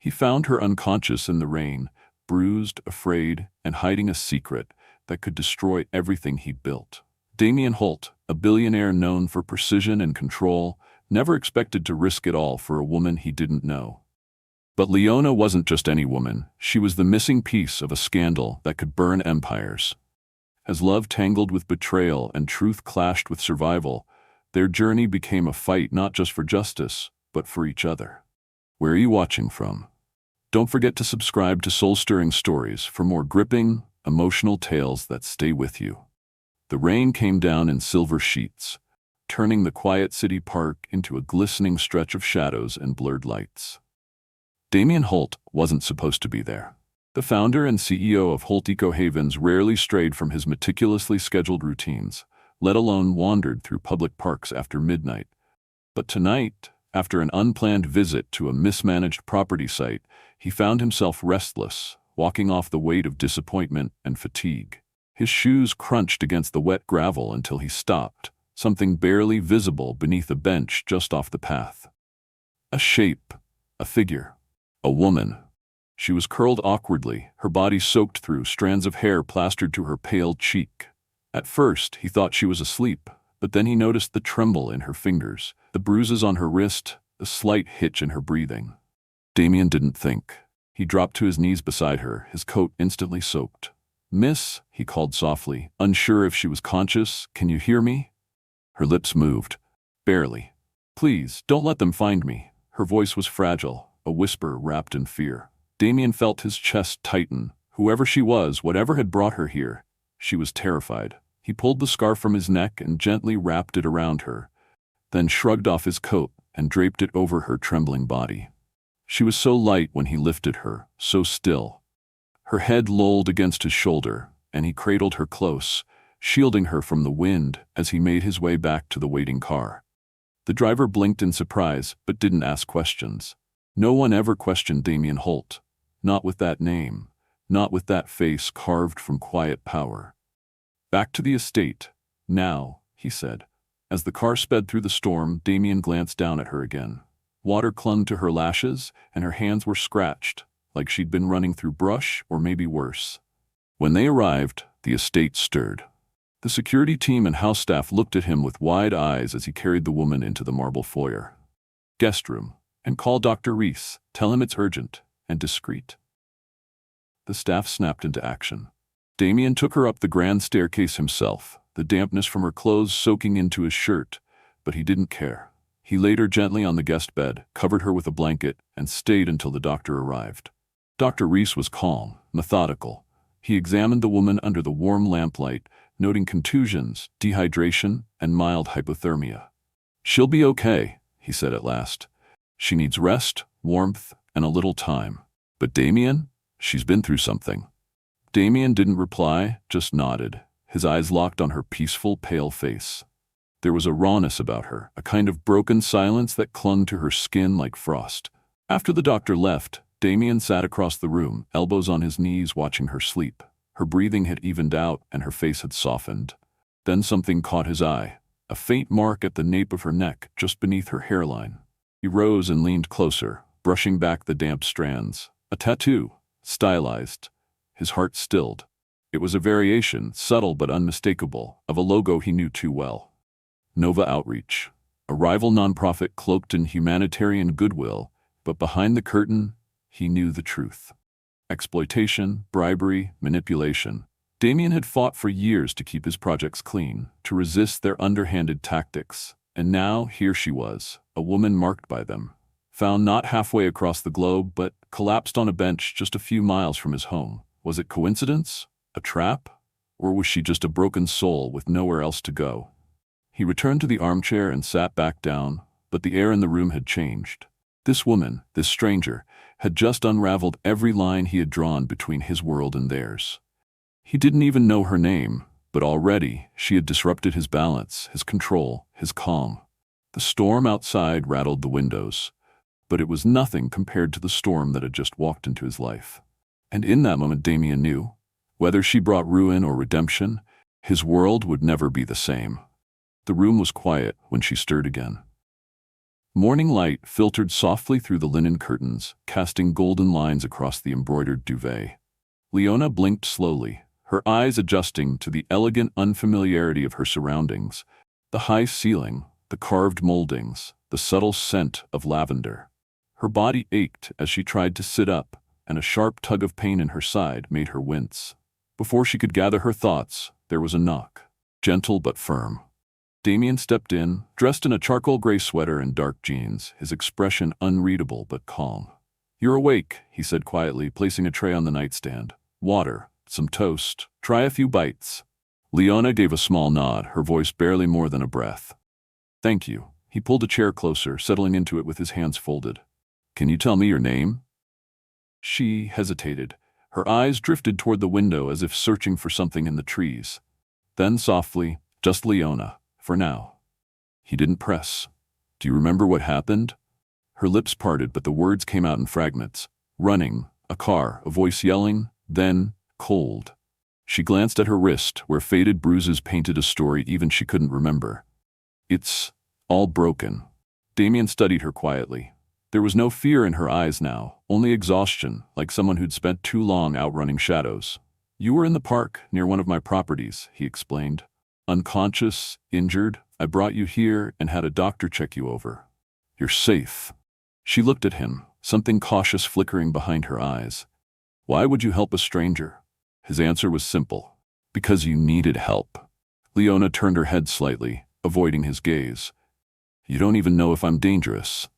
He found her unconscious in the rain, bruised, afraid, and hiding a secret that could destroy everything he built. Damien Holt, a billionaire known for precision and control, never expected to risk it all for a woman he didn't know. But Leona wasn't just any woman. She was the missing piece of a scandal that could burn empires. As love tangled with betrayal and truth clashed with survival, their journey became a fight not just for justice, but for each other. Where are you watching from? Don't forget to subscribe to Soul-Stirring Stories for more gripping, emotional tales that stay with you. The rain came down in silver sheets, turning the quiet city park into a glistening stretch of shadows and blurred lights. Damien Holt wasn't supposed to be there. The founder and CEO of Holt Eco Havens rarely strayed from his meticulously scheduled routines, let alone wandered through public parks after midnight. But tonight, after an unplanned visit to a mismanaged property site, he found himself restless, walking off the weight of disappointment and fatigue. His shoes crunched against the wet gravel until he stopped, something barely visible beneath a bench just off the path. A shape, a figure, a woman. She was curled awkwardly, her body soaked through strands of hair plastered to her pale cheek. At first, he thought she was asleep, but then he noticed the tremble in her fingers, the bruises on her wrist, the slight hitch in her breathing. Damien didn't think. He dropped to his knees beside her, his coat instantly soaked. "Miss," he called softly, unsure if she was conscious, "can you hear me?" Her lips moved. "Barely." "Please, don't let them find me." Her voice was fragile, a whisper wrapped in fear. Damien felt his chest tighten. Whoever she was, whatever had brought her here, she was terrified. He pulled the scarf from his neck and gently wrapped it around her, then shrugged off his coat and draped it over her trembling body. She was so light when he lifted her, so still. Her head lolled against his shoulder, and he cradled her close, shielding her from the wind as he made his way back to the waiting car. The driver blinked in surprise, but didn't ask questions. No one ever questioned Damien Holt. Not with that name, not with that face carved from quiet power. "Back to the estate, now," he said. As the car sped through the storm, Damien glanced down at her again. Water clung to her lashes, and her hands were scratched, like she'd been running through brush or maybe worse. When they arrived, the estate stirred. The security team and house staff looked at him with wide eyes as he carried the woman into the marble foyer. "Guest room, and call Dr. Reese. Tell him it's urgent and discreet." The staff snapped into action. Damien took her up the grand staircase himself, the dampness from her clothes soaking into his shirt, but he didn't care. He laid her gently on the guest bed, covered her with a blanket, and stayed until the doctor arrived. Dr. Reese was calm, methodical. He examined the woman under the warm lamplight, noting contusions, dehydration, and mild hypothermia. "She'll be okay," he said at last. "She needs rest, warmth, and a little time. But Damien, she's been through something." Damien didn't reply, just nodded, his eyes locked on her peaceful, pale face. There was a rawness about her, a kind of broken silence that clung to her skin like frost. After the doctor left, Damien sat across the room, elbows on his knees, watching her sleep. Her breathing had evened out and her face had softened. Then something caught his eye, a faint mark at the nape of her neck, just beneath her hairline. He rose and leaned closer, brushing back the damp strands. A tattoo, stylized. His heart stilled. It was a variation, subtle but unmistakable, of a logo he knew too well. Nova Outreach, a rival nonprofit cloaked in humanitarian goodwill, but behind the curtain, he knew the truth. Exploitation, bribery, manipulation. Damien had fought for years to keep his projects clean, to resist their underhanded tactics, and now here she was, a woman marked by them. Found not halfway across the globe, but collapsed on a bench just a few miles from his home. Was it coincidence? A trap? Or was she just a broken soul with nowhere else to go? He returned to the armchair and sat back down, but the air in the room had changed. This woman, this stranger, had just unraveled every line he had drawn between his world and theirs. He didn't even know her name, but already she had disrupted his balance, his control, his calm. The storm outside rattled the windows, but it was nothing compared to the storm that had just walked into his life. And in that moment Damien knew, whether she brought ruin or redemption, his world would never be the same. The room was quiet when she stirred again. Morning light filtered softly through the linen curtains, casting golden lines across the embroidered duvet. Leona blinked slowly, her eyes adjusting to the elegant unfamiliarity of her surroundings. The high ceiling, the carved moldings, the subtle scent of lavender. Her body ached as she tried to sit up, and a sharp tug of pain in her side made her wince. Before she could gather her thoughts, there was a knock, gentle but firm. Damien stepped in, dressed in a charcoal gray sweater and dark jeans, his expression unreadable but calm. "You're awake," he said quietly, placing a tray on the nightstand. "Water, some toast, try a few bites." Leona gave a small nod, her voice barely more than a breath. "Thank you." He pulled a chair closer, settling into it with his hands folded. "Can you tell me your name?" She hesitated. Her eyes drifted toward the window as if searching for something in the trees. Then softly, "Just Leona, for now." He didn't press. "Do you remember what happened?" Her lips parted, but the words came out in fragments. Running, a car, a voice yelling, then cold. She glanced at her wrist, where faded bruises painted a story even she couldn't remember. "It's all broken." Damien studied her quietly. There was no fear in her eyes now, only exhaustion, like someone who'd spent too long outrunning shadows. "You were in the park, near one of my properties," he explained. "Unconscious, injured. I brought you here and had a doctor check you over. You're safe." She looked at him, something cautious flickering behind her eyes. "Why would you help a stranger?" His answer was simple. "Because you needed help." Leona turned her head slightly, avoiding his gaze. "You don't even know if I'm dangerous."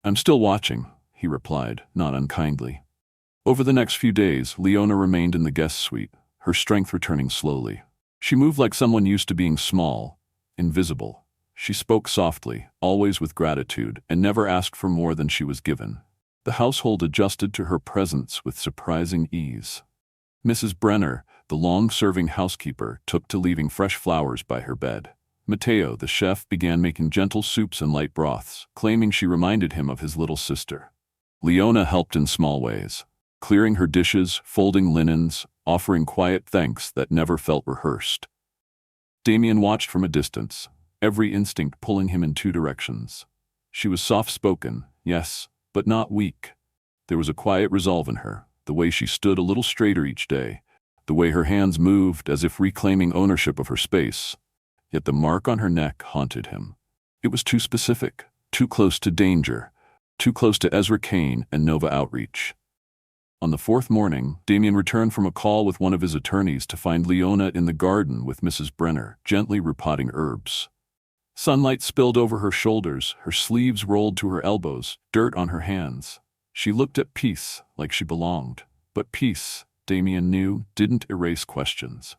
"I'm still watching," he replied, not unkindly. Over the next few days, Leona remained in the guest suite, her strength returning slowly. She moved like someone used to being small, invisible. She spoke softly, always with gratitude, and never asked for more than she was given. The household adjusted to her presence with surprising ease. Mrs. Brenner, the long-serving housekeeper, took to leaving fresh flowers by her bed. Matteo, the chef, began making gentle soups and light broths, claiming she reminded him of his little sister. Leona helped in small ways, clearing her dishes, folding linens, offering quiet thanks that never felt rehearsed. Damien watched from a distance, every instinct pulling him in two directions. She was soft-spoken, yes, but not weak. There was a quiet resolve in her, the way she stood a little straighter each day, the way her hands moved as if reclaiming ownership of her space. Yet the mark on her neck haunted him. It was too specific, too close to danger, too close to Ezra Kane and Nova Outreach. On the fourth morning, Damien returned from a call with one of his attorneys to find Leona in the garden with Mrs. Brenner, gently repotting herbs. Sunlight spilled over her shoulders, her sleeves rolled to her elbows, dirt on her hands. She looked at peace, like she belonged. But peace, Damien knew, didn't erase questions.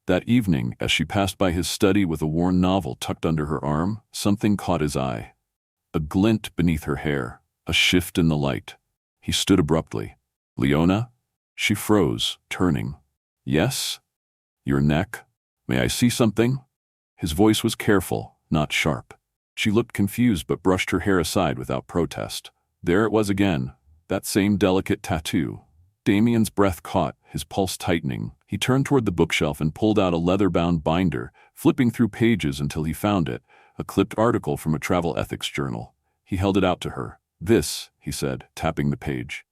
That evening, as she passed by his study with a worn novel tucked under her arm, something caught his eye. A glint beneath her hair, a shift in the light. He stood abruptly. "Leona?" She froze, turning. "Yes?" "Your neck? May I see something?" His voice was careful, not sharp. She looked confused but brushed her hair aside without protest. There it was again, that same delicate tattoo. Damien's breath caught, his pulse tightening. He turned toward the bookshelf and pulled out a leather-bound binder, flipping through pages until he found it, a clipped article from a travel ethics journal. He held it out to her. "This," he said, tapping the page.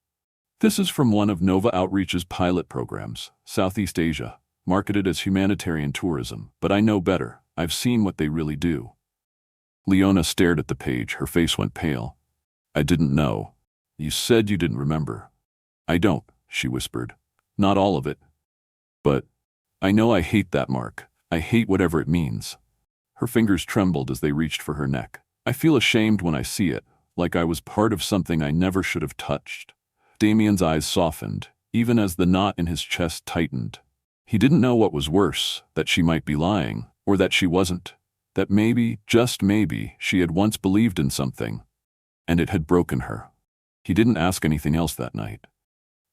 "This is from one of Nova Outreach's pilot programs, Southeast Asia, marketed as humanitarian tourism, but I know better. I've seen what they really do." Leona stared at the page, her face went pale. "I didn't know. You said you didn't remember." "I don't," she whispered. "Not all of it. But I know I hate that mark. I hate whatever it means." Her fingers trembled as they reached for her neck. "I feel ashamed when I see it, like I was part of something I never should have touched." Damien's eyes softened, even as the knot in his chest tightened. He didn't know what was worse, that she might be lying, or that she wasn't. That maybe, just maybe, she had once believed in something, and it had broken her. He didn't ask anything else that night.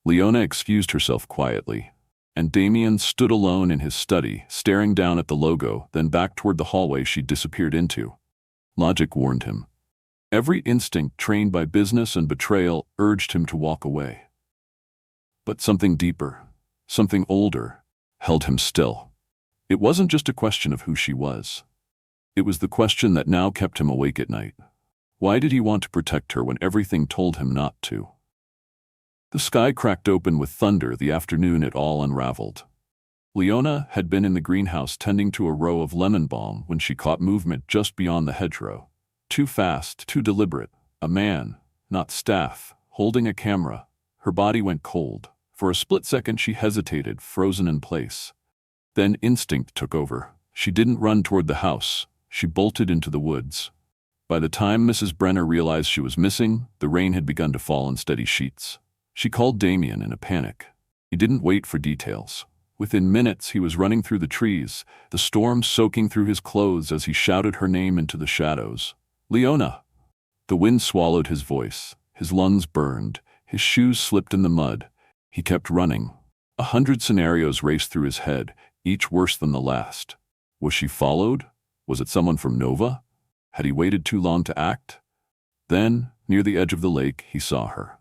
Leona excused herself quietly, and Damien stood alone in his study, staring down at the logo, then back toward the hallway she'd disappeared into. Logic warned him. Every instinct trained by business and betrayal urged him to walk away. But something deeper, something older, held him still. It wasn't just a question of who she was. It was the question that now kept him awake at night. Why did he want to protect her when everything told him not to? The sky cracked open with thunder the afternoon it all unraveled. Leona had been in the greenhouse tending to a row of lemon balm when she caught movement just beyond the hedgerow. Too fast, too deliberate. A man, not staff, holding a camera. Her body went cold. For a split second she hesitated, frozen in place. Then instinct took over. She didn't run toward the house. She bolted into the woods. By the time Mrs. Brenner realized she was missing, the rain had begun to fall in steady sheets. She called Damien in a panic. He didn't wait for details. Within minutes, he was running through the trees, the storm soaking through his clothes as he shouted her name into the shadows. Leona! The wind swallowed his voice. His lungs burned. His shoes slipped in the mud. He kept running. 100 scenarios raced through his head, each worse than the last. Was she followed? Was it someone from Nova? Had he waited too long to act? Then, near the edge of the lake, he saw her.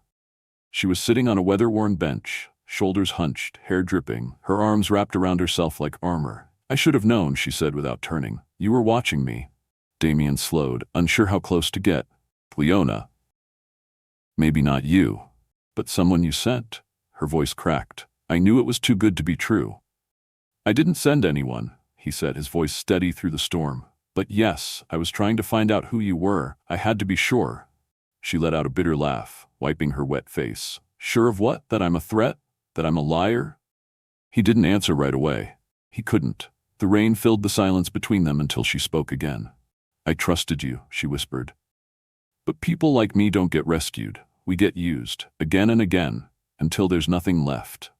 She was sitting on a weather-worn bench, shoulders hunched, hair dripping, her arms wrapped around herself like armor. I should have known, she said without turning. You were watching me. Damien slowed, unsure how close to get. Leona. Maybe not you, but someone you sent. Her voice cracked. I knew it was too good to be true. I didn't send anyone, he said, his voice steady through the storm. But yes, I was trying to find out who you were. I had to be sure. She let out a bitter laugh, wiping her wet face. Sure of what? That I'm a threat? That I'm a liar? He didn't answer right away. He couldn't. The rain filled the silence between them until she spoke again. I trusted you, she whispered. But people like me don't get rescued. We get used, again and again, until there's nothing left.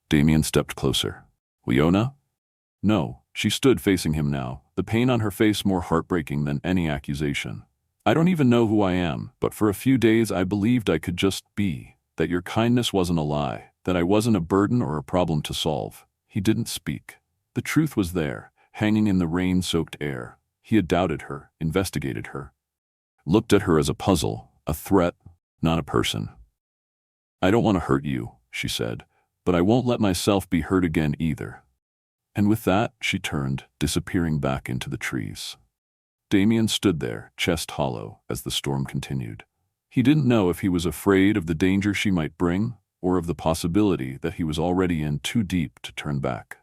Damien stepped closer. Leona? No, she stood facing him now, the pain on her face more heartbreaking than any accusation. I don't even know who I am, but for a few days I believed I could just be, that your kindness wasn't a lie, that I wasn't a burden or a problem to solve. He didn't speak. The truth was there, hanging in the rain-soaked air. He had doubted her, investigated her. Looked at her as a puzzle, a threat, not a person. I don't want to hurt you, she said, but I won't let myself be hurt again either. And with that, she turned, disappearing back into the trees. Damien stood there, chest hollow, as the storm continued. He didn't know if he was afraid of the danger she might bring, or of the possibility that he was already in too deep to turn back.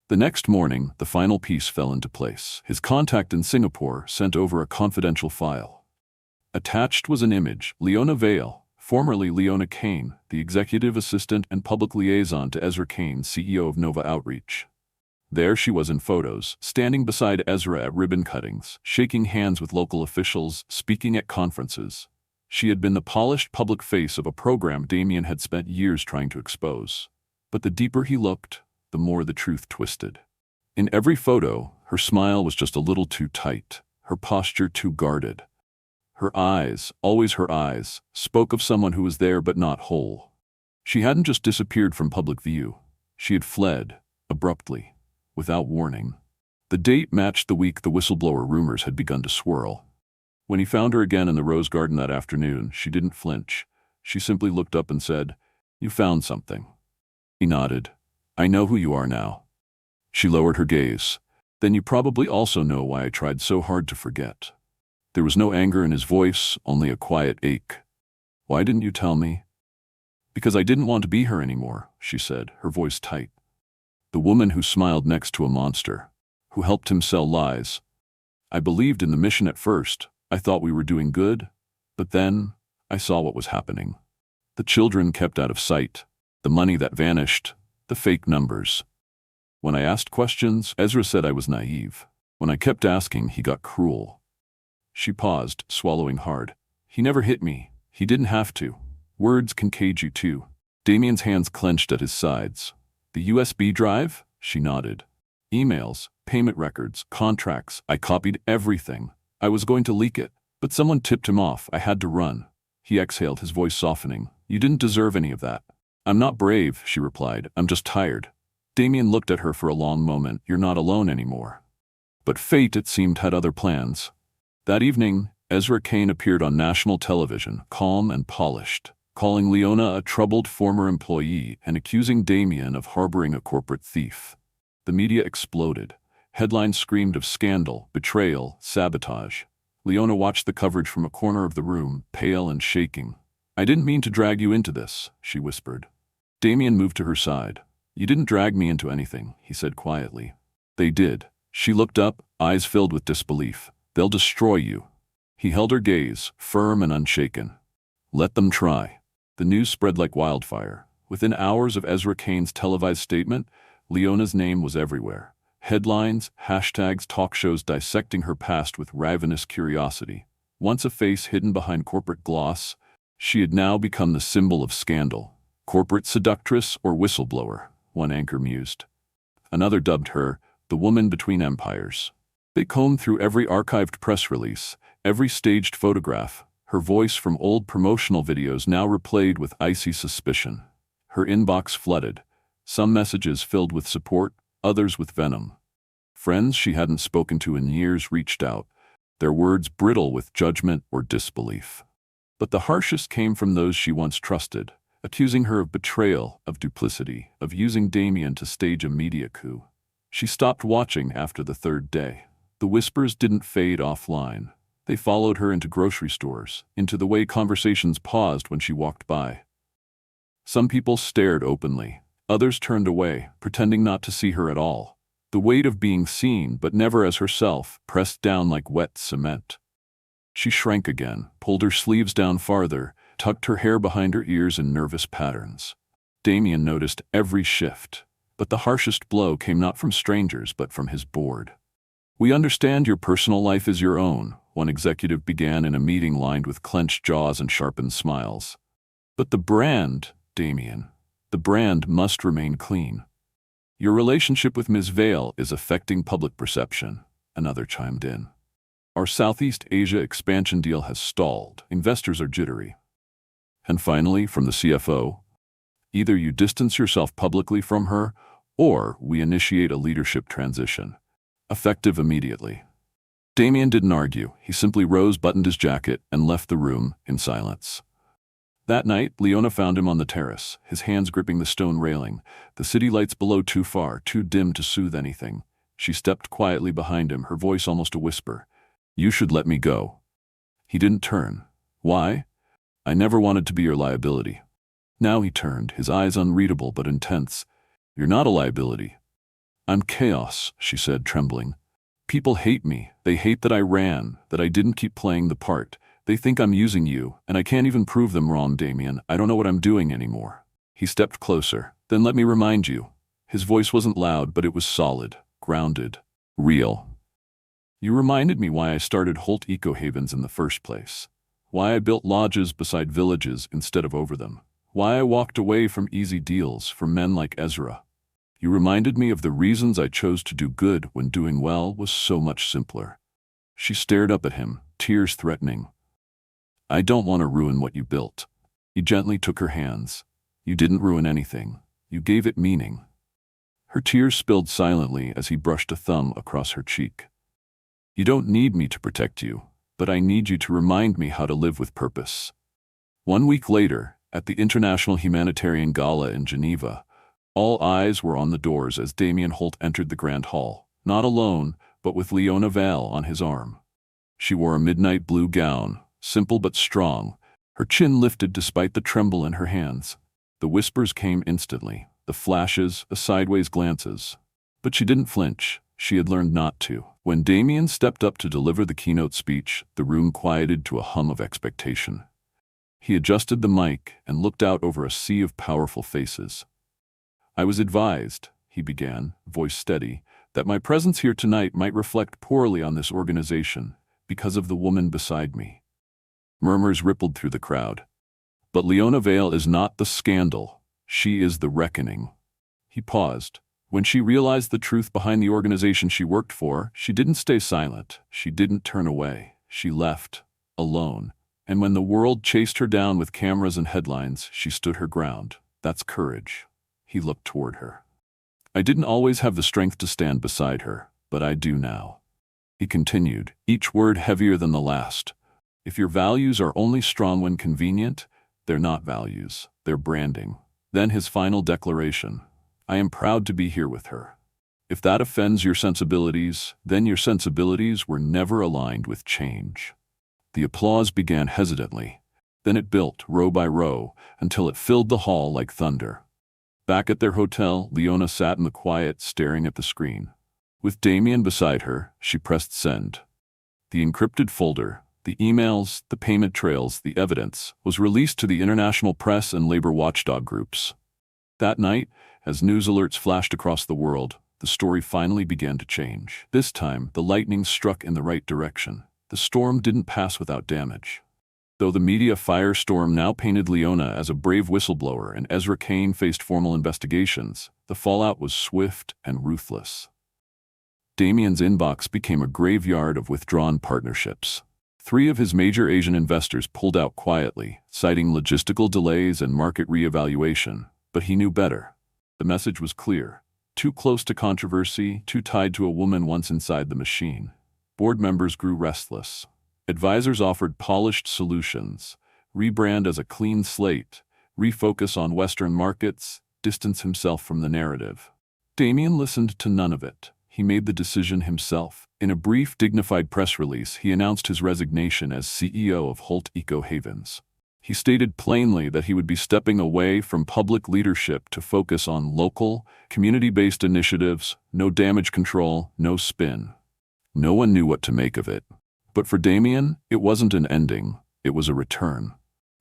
The next morning, the final piece fell into place. His contact in Singapore sent over a confidential file. Attached was an image, Leona Vale, formerly Leona Kane, the executive assistant and public liaison to Ezra Kane, CEO of Nova Outreach. There she was in photos, standing beside Ezra at ribbon cuttings, shaking hands with local officials, speaking at conferences. She had been the polished public face of a program Damien had spent years trying to expose. But the deeper he looked, the more the truth twisted. In every photo, her smile was just a little too tight, her posture too guarded. Her eyes, always her eyes, spoke of someone who was there but not whole. She hadn't just disappeared from public view. She had fled, abruptly, without warning. The date matched the week the whistleblower rumors had begun to swirl. When he found her again in the rose garden that afternoon, she didn't flinch. She simply looked up and said, "You found something." He nodded. "I know who you are now." She lowered her gaze. "Then you probably also know why I tried so hard to forget." There was no anger in his voice, only a quiet ache. "Why didn't you tell me?" "Because I didn't want to be her anymore," she said, her voice tight. The woman who smiled next to a monster, who helped him sell lies. "I believed in the mission at first. I thought we were doing good. But then, I saw what was happening. The children kept out of sight, the money that vanished, the fake numbers. When I asked questions, Ezra said I was naive. When I kept asking, he got cruel." She paused, swallowing hard. "He never hit me. He didn't have to. Words can cage you too." Damien's hands clenched at his sides. "The USB drive?" She nodded. "Emails, payment records, contracts. I copied everything. I was going to leak it, but someone tipped him off. I had to run." He exhaled, his voice softening. "You didn't deserve any of that." "I'm not brave," she replied. "I'm just tired." Damien looked at her for a long moment. "You're not alone anymore." But fate, it seemed, had other plans. That evening, Ezra Kane appeared on national television, calm and polished, calling Leona a troubled former employee and accusing Damien of harboring a corporate thief. The media exploded. Headlines screamed of scandal, betrayal, sabotage. Leona watched the coverage from a corner of the room, pale and shaking. "I didn't mean to drag you into this," she whispered. Damien moved to her side. "You didn't drag me into anything," he said quietly. "They did." She looked up, eyes filled with disbelief. "They'll destroy you." He held her gaze, firm and unshaken. "Let them try." The news spread like wildfire. Within hours of Ezra Kane's televised statement, Leona's name was everywhere. Headlines, hashtags, talk shows dissecting her past with ravenous curiosity. Once a face hidden behind corporate gloss, she had now become the symbol of scandal. "Corporate seductress or whistleblower," one anchor mused. Another dubbed her the woman between empires. They combed through every archived press release, every staged photograph, her voice from old promotional videos now replayed with icy suspicion. Her inbox flooded, some messages filled with support, others with venom. Friends she hadn't spoken to in years reached out, their words brittle with judgment or disbelief. But the harshest came from those she once trusted, accusing her of betrayal, of duplicity, of using Damien to stage a media coup. She stopped watching after the third day. The whispers didn't fade offline. They followed her into grocery stores, into the way conversations paused when she walked by. Some people stared openly. Others turned away, pretending not to see her at all. The weight of being seen, but never as herself, pressed down like wet cement. She shrank again, pulled her sleeves down farther, tucked her hair behind her ears in nervous patterns. Damien noticed every shift, but the harshest blow came not from strangers but from his board. "We understand your personal life is your own," one executive began in a meeting lined with clenched jaws and sharpened smiles. "But the brand, Damien, the brand must remain clean. Your relationship with Ms. Vale is affecting public perception," another chimed in. "Our Southeast Asia expansion deal has stalled. Investors are jittery." And finally, from the CFO, "Either you distance yourself publicly from her, or we initiate a leadership transition. Effective immediately." Damien didn't argue. He simply rose, buttoned his jacket, and left the room in silence. That night, Leona found him on the terrace, his hands gripping the stone railing, the city lights below too far, too dim to soothe anything. She stepped quietly behind him, her voice almost a whisper. "You should let me go." He didn't turn. "Why?" "I never wanted to be your liability." Now he turned, his eyes unreadable but intense. "You're not a liability." "I'm chaos," she said, trembling. "People hate me. They hate that I ran, that I didn't keep playing the part. They think I'm using you, and I can't even prove them wrong, Damien. I don't know what I'm doing anymore." He stepped closer. "Then let me remind you." His voice wasn't loud, but it was solid, grounded, real. "You reminded me why I started Holt Eco Havens in the first place. Why I built lodges beside villages instead of over them. Why I walked away from easy deals for men like Ezra. You reminded me of the reasons I chose to do good when doing well was so much simpler." She stared up at him, tears threatening. "I don't want to ruin what you built." He gently took her hands. "You didn't ruin anything. You gave it meaning." Her tears spilled silently as he brushed a thumb across her cheek. "You don't need me to protect you, but I need you to remind me how to live with purpose." 1 week later, at the International Humanitarian Gala in Geneva, all eyes were on the doors as Damien Holt entered the Grand Hall, not alone, but with Leona Vale on his arm. She wore a midnight blue gown, simple but strong, her chin lifted despite the tremble in her hands. The whispers came instantly, the flashes, the sideways glances. But she didn't flinch. She had learned not to. When Damien stepped up to deliver the keynote speech, the room quieted to a hum of expectation. He adjusted the mic and looked out over a sea of powerful faces. "I was advised," he began, voice steady, "that my presence here tonight might reflect poorly on this organization because of the woman beside me." Murmurs rippled through the crowd. "But Leona Vale is not the scandal. She is the reckoning." He paused. When she realized the truth behind the organization she worked for, she didn't stay silent. She didn't turn away. She left, alone. And when the world chased her down with cameras and headlines, she stood her ground. That's courage. He looked toward her. "I didn't always have the strength to stand beside her, but I do now." He continued, each word heavier than the last. "If your values are only strong when convenient, they're not values, they're branding." Then his final declaration. "I am proud to be here with her." If that offends your sensibilities, then your sensibilities were never aligned with change. The applause began hesitantly. Then it built, row by row, until it filled the hall like thunder. Back at their hotel, Leona sat in the quiet, staring at the screen. With Damien beside her, she pressed send. The encrypted folder, the emails, the payment trails, the evidence, was released to the international press and labor watchdog groups. That night, as news alerts flashed across the world, the story finally began to change. This time, the lightning struck in the right direction. The storm didn't pass without damage. Though the media firestorm now painted Leona as a brave whistleblower and Ezra Kane faced formal investigations, the fallout was swift and ruthless. Damien's inbox became a graveyard of withdrawn partnerships. 3 of his major Asian investors pulled out quietly, citing logistical delays and market reevaluation, but he knew better. The message was clear. Too close to controversy, too tied to a woman once inside the machine. Board members grew restless. Advisors offered polished solutions, rebrand as a clean slate, refocus on Western markets, distance himself from the narrative. Damien listened to none of it. He made the decision himself. In a brief, dignified press release, he announced his resignation as CEO of Holt Eco Havens. He stated plainly that he would be stepping away from public leadership to focus on local, community-based initiatives, no damage control, no spin. No one knew what to make of it. But for Damien, it wasn't an ending, it was a return.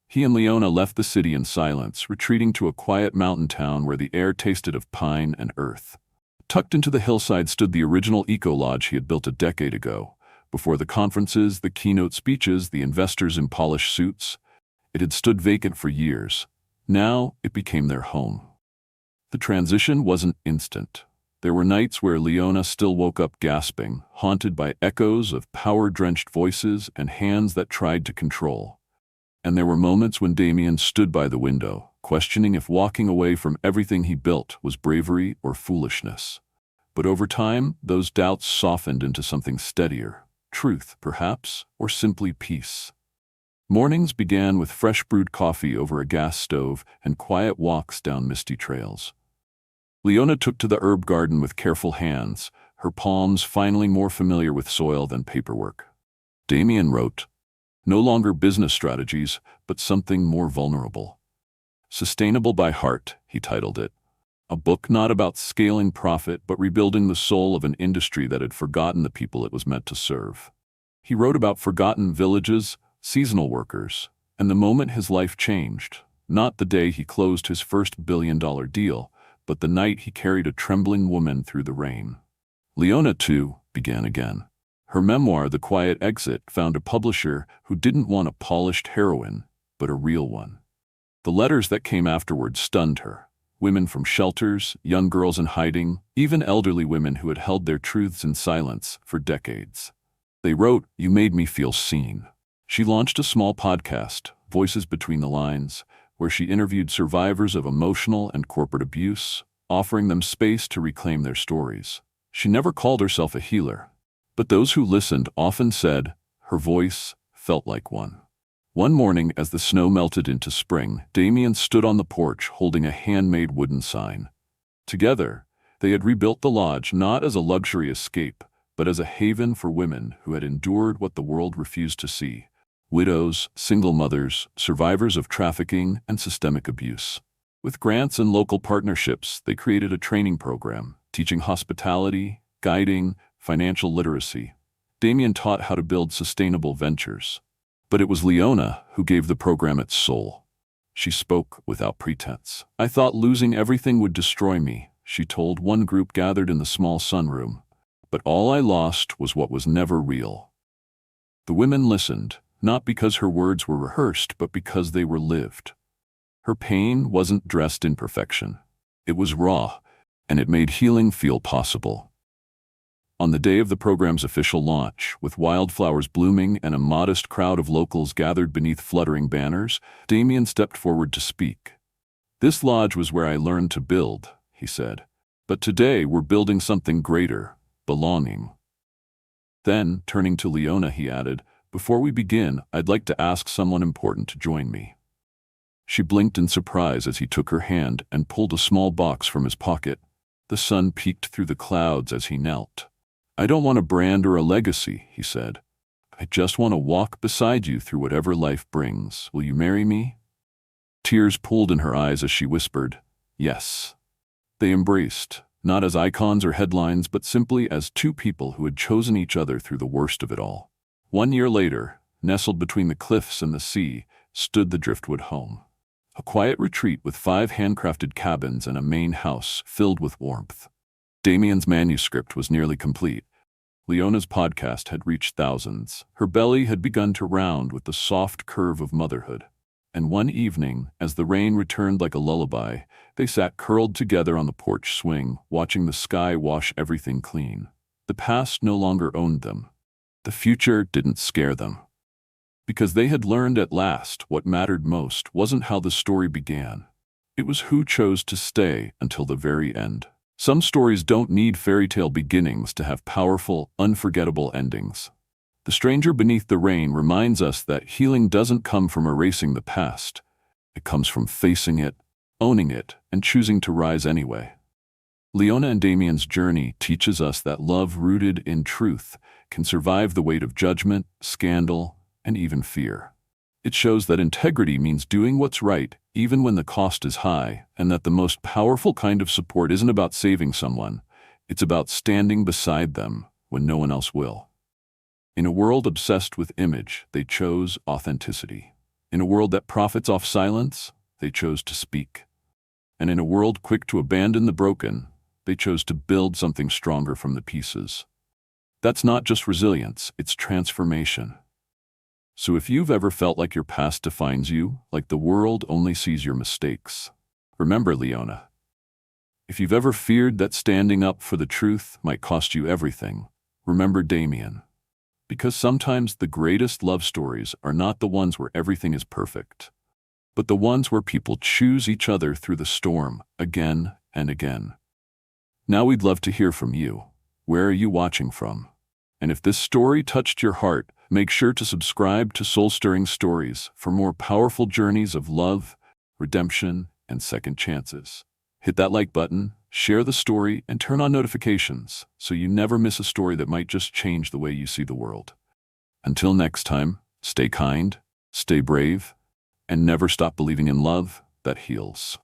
He and Leona left the city in silence, retreating to a quiet mountain town where the air tasted of pine and earth. Tucked into the hillside stood the original eco-lodge he had built a decade ago. Before the conferences, the keynote speeches, the investors in polished suits, it had stood vacant for years. Now, it became their home. The transition wasn't instant. There were nights where Leona still woke up gasping, haunted by echoes of power-drenched voices and hands that tried to control. And there were moments when Damien stood by the window, questioning if walking away from everything he built was bravery or foolishness. But over time, those doubts softened into something steadier. Truth, perhaps, or simply peace. Mornings began with fresh brewed coffee over a gas stove and quiet walks down misty trails. Leona took to the herb garden with careful hands, her palms finally more familiar with soil than paperwork. Damien wrote, no longer business strategies, but something more vulnerable. Sustainable by Heart, he titled it. A book not about scaling profit, but rebuilding the soul of an industry that had forgotten the people it was meant to serve. He wrote about forgotten villages, seasonal workers, and the moment his life changed, not the day he closed his first billion-dollar deal, but the night he carried a trembling woman through the rain. Leona, too, began again. Her memoir, The Quiet Exit, found a publisher who didn't want a polished heroine, but a real one. The letters that came afterward stunned her. Women from shelters, young girls in hiding, even elderly women who had held their truths in silence for decades. They wrote, "You made me feel seen." She launched a small podcast, Voices Between the Lines, where she interviewed survivors of emotional and corporate abuse, offering them space to reclaim their stories. She never called herself a healer, but those who listened often said her voice felt like one. One morning, as the snow melted into spring, Damien stood on the porch holding a handmade wooden sign. Together, they had rebuilt the lodge not as a luxury escape, but as a haven for women who had endured what the world refused to see. Widows, single mothers, survivors of trafficking and systemic abuse. With grants and local partnerships, they created a training program, teaching hospitality, guiding, financial literacy. Damien taught how to build sustainable ventures. But it was Leona who gave the program its soul. She spoke without pretense. "I thought losing everything would destroy me," she told one group gathered in the small sunroom. "But all I lost was what was never real." The women listened, not because her words were rehearsed, but because they were lived. Her pain wasn't dressed in perfection. It was raw, and it made healing feel possible. On the day of the program's official launch, with wildflowers blooming and a modest crowd of locals gathered beneath fluttering banners, Damien stepped forward to speak. "This lodge was where I learned to build," he said. "But today we're building something greater, belonging." Then, turning to Leona, he added, "Before we begin, I'd like to ask someone important to join me." She blinked in surprise as he took her hand and pulled a small box from his pocket. The sun peeked through the clouds as he knelt. "I don't want a brand or a legacy," he said. "I just want to walk beside you through whatever life brings. Will you marry me?" Tears pooled in her eyes as she whispered, "Yes." They embraced, not as icons or headlines, but simply as two people who had chosen each other through the worst of it all. 1 year later, nestled between the cliffs and the sea, stood the Driftwood home. A quiet retreat with 5 handcrafted cabins and a main house filled with warmth. Damien's manuscript was nearly complete. Leona's podcast had reached thousands. Her belly had begun to round with the soft curve of motherhood. And one evening, as the rain returned like a lullaby, they sat curled together on the porch swing, watching the sky wash everything clean. The past no longer owned them. The future didn't scare them. Because they had learned at last what mattered most wasn't how the story began. It was who chose to stay until the very end. Some stories don't need fairy tale beginnings to have powerful, unforgettable endings. The Stranger Beneath the Rain reminds us that healing doesn't come from erasing the past. It comes from facing it, owning it, and choosing to rise anyway. Leona and Damien's journey teaches us that love rooted in truth can survive the weight of judgment, scandal, and even fear. It shows that integrity means doing what's right, even when the cost is high, and that the most powerful kind of support isn't about saving someone, it's about standing beside them when no one else will. In a world obsessed with image, they chose authenticity. In a world that profits off silence, they chose to speak. And in a world quick to abandon the broken, they chose to build something stronger from the pieces. That's not just resilience, it's transformation. So if you've ever felt like your past defines you, like the world only sees your mistakes, remember Leona. If you've ever feared that standing up for the truth might cost you everything, remember Damien. Because sometimes the greatest love stories are not the ones where everything is perfect, but the ones where people choose each other through the storm again and again. Now we'd love to hear from you. Where are you watching from? And if this story touched your heart, make sure to subscribe to Soul-Stirring Stories for more powerful journeys of love, redemption, and second chances. Hit that like button, share the story, and turn on notifications so you never miss a story that might just change the way you see the world. Until next time, stay kind, stay brave, and never stop believing in love that heals.